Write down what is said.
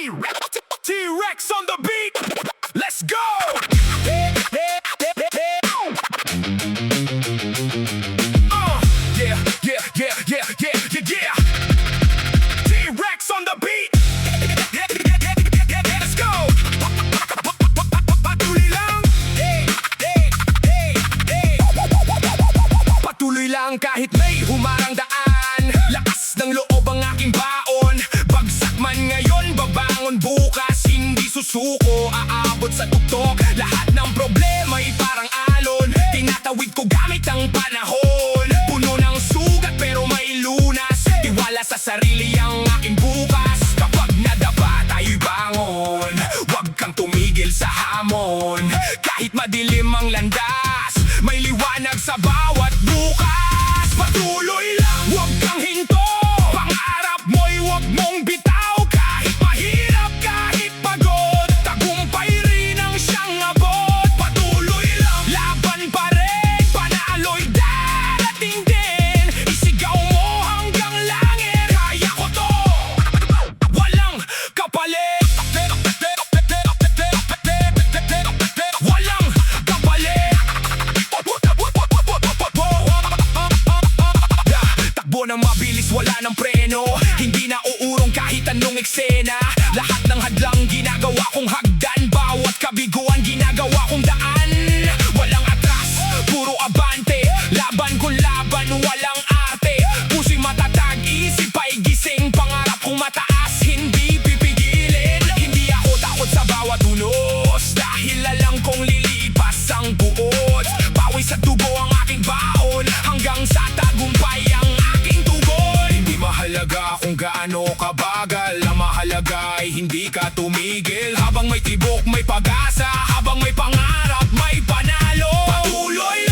T-Rex on the beat. Let's go. Yeah, yeah, yeah, yeah, yeah, yeah, yeah. T-Rex on the beat. Let's go. Patuloy lang. Patuloy lang kahit may humarang daan. Lakas ng loob ang aking baon. Bagsak man ngayon, babangon bukas. Hindi susuko, aabot sa tuktok. Lahat ng problema ay parang alon. Tinatawid ko gamit ang panahon. Puno ng sugat pero may lunas. Tiwala sa sarili ang aking bukas. Kapag nadapa tayo'y bangon. Huwag kang tumigil sa hamon. Kahit madilim ang landas, may liwanag sa bawat bukas. Patuloy lang, huwag kang hinto. Pangarap mo'y huwag mong bitaw. Kahit mahirap, kahit pagod, tagumpay rin ang siyang abot. Patuloy lang, laban pa rin. Panalo'y darating din. Isigaw mo hanggang langit. Kaya ko to, walang kapalit. Walang kapalit. Takbo ng mabilis, wala ng preno. Hindi na uurong kahit anong eksena. Lahat ng hadlang ginagawa kong hagdan. Bawat kabiguan ginagawa kong daan. Walang atras, puro abante. Laban kung laban, walang arte. Puso'y matatag, isip ay gising. Pangarap kong mataas, hindi pipigilin. Hindi ako takot sa bawat unos. Dahil alam kong lilipas ang buod. Pawis sa dugo ang aking baon. Hanggang sa tagumpay ang aking tugon. Hindi mahalaga kung gaano kabagal. Ang mahalaga ay hindi ka tumigil. Habang may tibok, may pag-asa. Habang may pangarap, may panalo. Patuloy